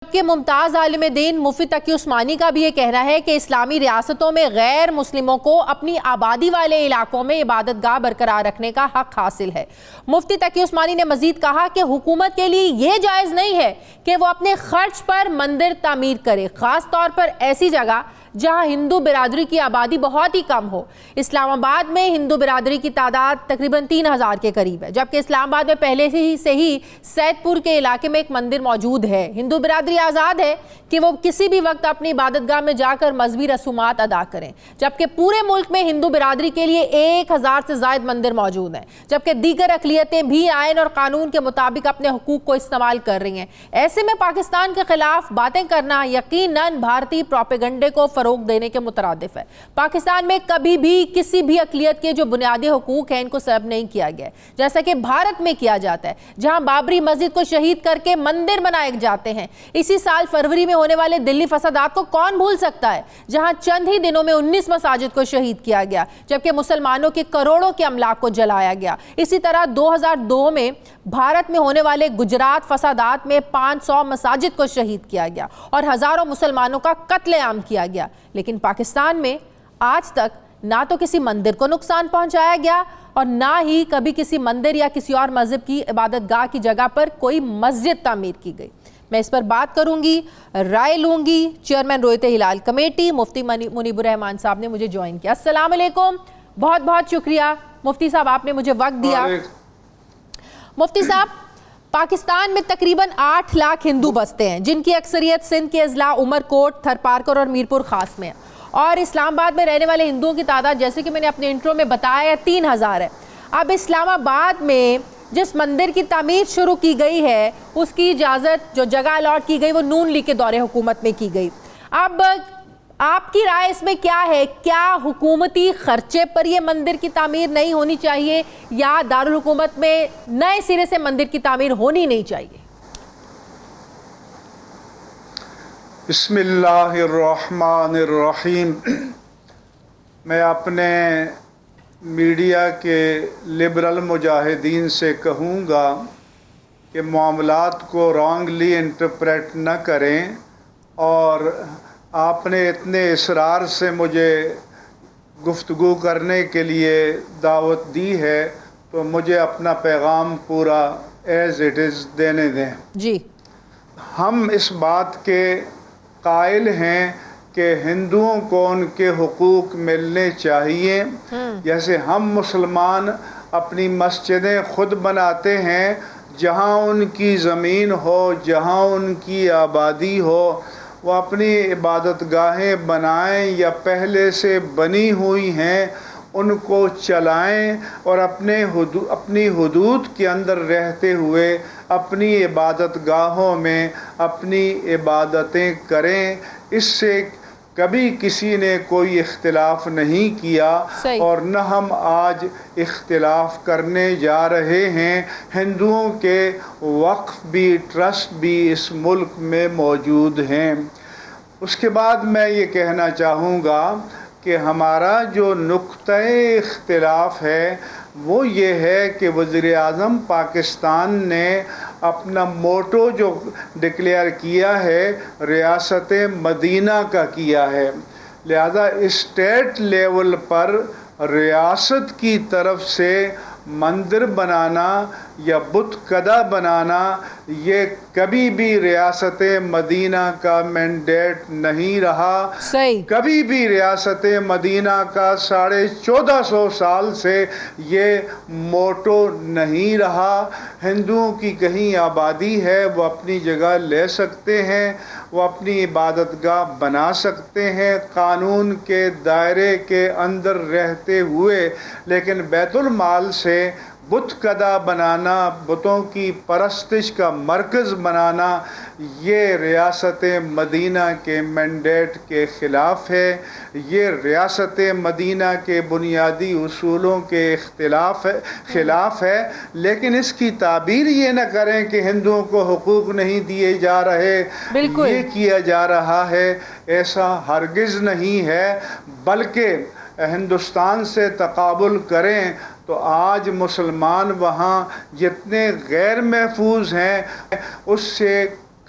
کہ ممتاز عالم دین مفتی تقی عثمانی کا بھی یہ کہنا ہے کہ اسلامی ریاستوں میں غیر مسلموں کو اپنی آبادی والے علاقوں میں عبادت گاہ برقرار رکھنے کا حق حاصل ہے۔ مفتی تقی عثمانی نے مزید کہا کہ حکومت کے لیے یہ جائز نہیں ہے کہ وہ اپنے خرچ پر مندر تعمیر کرے، خاص طور پر ایسی جگہ جہاں ہندو برادری کی آبادی بہت ہی کم ہو۔ اسلام آباد میں ہندو برادری کی تعداد تقریباً 3000 کے قریب ہے، جبکہ اسلام آباد میں پہلے سے ہی سید پور کے علاقے میں ایک مندر موجود ہے۔ ہندو برادری آزاد ہے کہ وہ کسی بھی وقت اپنی عبادت گاہ میں جا کر مذہبی رسومات ادا کریں، جبکہ پورے ملک میں ہندو برادری کے لیے 1000 سے زائد مندر موجود ہیں، جبکہ دیگر اقلیتیں بھی آئین اور قانون کے مطابق اپنے حقوق کو استعمال کر رہی ہیں۔ ایسے میں پاکستان کے خلاف باتیں کرنا یقیناً بھارتی پروپیگنڈے کو فروغ دینے کے مترادف ہے۔ پاکستان میں کبھی بھی کسی بھی اقلیت کے جو بنیادی حقوق ہیں ان کو سلب نہیں کیا گیا ہے، جیسا کہ بھارت میں کیا جاتا ہے، جہاں بابری مسجد کو شہید کر کے مندر بنائے جاتے ہیں۔ اسی سال فروری میں ہونے والے دلی فسادات کو کون بھول سکتا ہے، جہاں چند ہی دنوں میں 19 مساجد کو شہید کیا گیا، جبکہ مسلمانوں کے کروڑوں کے املاک کو جلایا گیا۔ اسی طرح 2002 میں بھارت میں ہونے والے گجرات فسادات میں 500 مساجد کو شہید کیا گیا اور ہزاروں مسلمانوں کا قتل عام کیا گیا، لیکن پاکستان میں آج تک نہ تو کسی مندر کو نقصان پہنچایا گیا اور نہ ہی کبھی کسی مندر یا کسی اور مذہب کی عبادت گاہ کی جگہ پر کوئی مسجد تعمیر کی گئی۔ میں اس پر بات کروں گی، رائے لوں گی۔ چیئرمین رویت ہلال کمیٹی مفتی منیب الرحمان صاحب نے مجھے جوائن کیا۔ السلام علیکم، بہت بہت شکریہ مفتی صاحب، آپ نے مجھے وقت دیا۔ مفتی صاحب، پاکستان میں تقریباً 8 لاکھ ہندو بستے ہیں، جن کی اکثریت سندھ کے اضلاع عمر کوٹ، تھر پارکر اور میرپور خاص میں ہے، اور اسلام آباد میں رہنے والے ہندوؤں کی تعداد جیسے کہ میں نے اپنے انٹرو میں بتایا 3000 ہے۔ اب اسلام آباد میں جس مندر کی تعمیر شروع کی گئی ہے اس کی اجازت جو جگہ الاٹ کی گئی وہ نون لیگ کے دور حکومت میں کی گئی۔ اب آپ کی رائے اس میں کیا ہے؟ کیا حکومتی خرچے پر یہ مندر کی تعمیر نہیں ہونی چاہیے یا دارالحکومت میں نئے سرے سے مندر کی تعمیر ہونی نہیں چاہیے؟ بسم اللہ الرحمن الرحیم۔ میں اپنے میڈیا کے لبرل مجاہدین سے کہوں گا کہ معاملات کو رانگلی انٹرپریٹ نہ کریں، اور آپ نے اتنے اصرار سے مجھے گفتگو کرنے کے لیے دعوت دی ہے تو مجھے اپنا پیغام پورا ایز اٹ از دینے دیں۔ جی، ہم اس بات کے قائل ہیں کہ ہندوؤں کو ان کے حقوق ملنے چاہیے، جیسے ہم مسلمان اپنی مسجدیں خود بناتے ہیں، جہاں ان کی زمین ہو، جہاں ان کی آبادی ہو، وہ اپنی عبادت گاہیں بنائیں یا پہلے سے بنی ہوئی ہیں ان کو چلائیں، اور اپنی حدود کے اندر رہتے ہوئے اپنی عبادت گاہوں میں اپنی عبادتیں کریں۔ اس سے کبھی کسی نے کوئی اختلاف نہیں کیا، اور نہ ہم آج اختلاف کرنے جا رہے ہیں۔ ہندوؤں کے وقف بھی، ٹرسٹ بھی اس ملک میں موجود ہیں۔ اس کے بعد میں یہ کہنا چاہوں گا کہ ہمارا جو نقطۂ اختلاف ہے وہ یہ ہے کہ وزیر اعظم پاکستان نے اپنا موٹو جو ڈکلیئر کیا ہے ریاست مدینہ کا کیا ہے، لہذا اسٹیٹ لیول پر ریاست کی طرف سے مندر بنانا یا بت کدہ بنانا یہ کبھی بھی ریاست مدینہ کا مینڈیٹ نہیں رہا۔ کبھی بھی ریاست مدینہ کا 1450 سال سے یہ موٹو نہیں رہا۔ ہندوؤں کی کہیں آبادی ہے وہ اپنی جگہ لے سکتے ہیں، وہ اپنی عبادت گاہ بنا سکتے ہیں قانون کے دائرے کے اندر رہتے ہوئے، لیکن بیت المال سے بت کدہ بنانا، بتوں کی پرستش کا مرکز بنانا، یہ ریاست مدینہ کے مینڈیٹ کے خلاف ہے، یہ ریاست مدینہ کے بنیادی اصولوں کے خلاف ہے۔ لیکن اس کی تعبیر یہ نہ کریں کہ ہندوؤں کو حقوق نہیں دیے جا رہے، یہ کیا جا رہا ہے، ایسا ہرگز نہیں ہے، بلکہ ہندوستان سے تقابل کریں تو آج مسلمان وہاں جتنے غیر محفوظ ہیں اس سے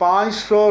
500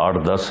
8-10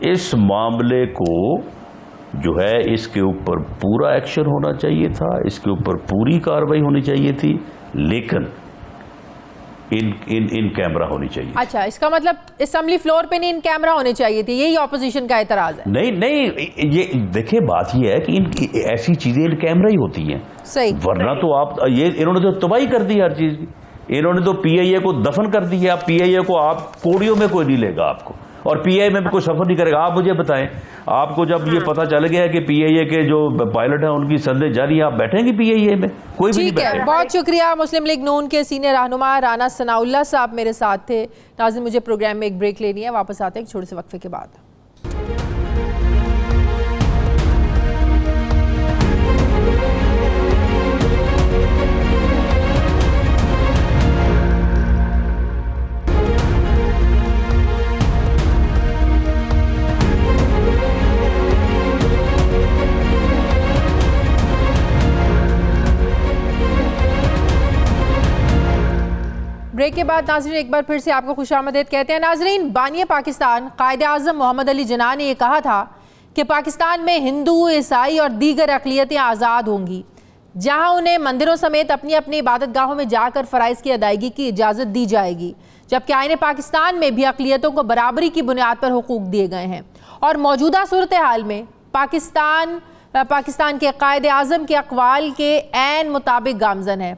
اس معاملے کو جو ہے اس کے اوپر پورا ایکشن ہونا چاہیے تھا، اس کے اوپر پوری کارروائی ہونی چاہیے تھی، لیکن ان کیمرہ ہونی چاہیے۔ اچھا، اس کا مطلب اسمبلی فلور پہ نہیں ان کیمرہ ہونے چاہیے تھے، یہی اپوزیشن کا اعتراض ہے؟ نہیں، یہ دیکھیں بات یہ ہے کہ ایسی چیزیں ان کیمرہ ہی ہوتی ہیں، صحیح، ورنہ تو آپ انہوں نے تو تباہی کر دی ہر چیز کی، انہوں نے تو پی آئی اے کو دفن کر دی ہے۔ اب پی آئی اے کو آپ کوڑیوں میں کوئی نہیں لے گا آپ کو، اور پی آئی اے میں بھی کوئی سفر نہیں کرے گا۔ آپ مجھے بتائیں، آپ کو جب یہ پتہ چل گیا ہے کہ پی آئی اے کے جو پائلٹ ہیں ان کی سندیں جاری، آپ بیٹھیں گے پی آئی اے میں؟ کوئی بھی نہیں ٹھیک ہے، بیٹھے۔ بہت شکریہ۔ مسلم لیگ نون کے سینئر رہنما رانا ثناء اللہ صاحب میرے ساتھ تھے۔ ناظرین، مجھے پروگرام میں ایک بریک لینی ہے، واپس آتے ہیں ایک چھوٹے سے وقفے کے بعد۔ بریک کے بعد ناظرین ایک بار پھر سے آپ کو خوش آمدید کہتے ہیں۔ ناظرین، بانی پاکستان قائد اعظم محمد علی جناح نے یہ کہا تھا کہ پاکستان میں ہندو، عیسائی اور دیگر اقلیتیں آزاد ہوں گی، جہاں انہیں مندروں سمیت اپنی اپنی عبادت گاہوں میں جا کر فرائض کی ادائیگی کی اجازت دی جائے گی، جبکہ آئین پاکستان میں بھی اقلیتوں کو برابری کی بنیاد پر حقوق دیے گئے ہیں، اور موجودہ صورتحال میں پاکستان کے قائد اعظم کے اقوال کے عین مطابق گامزن ہے۔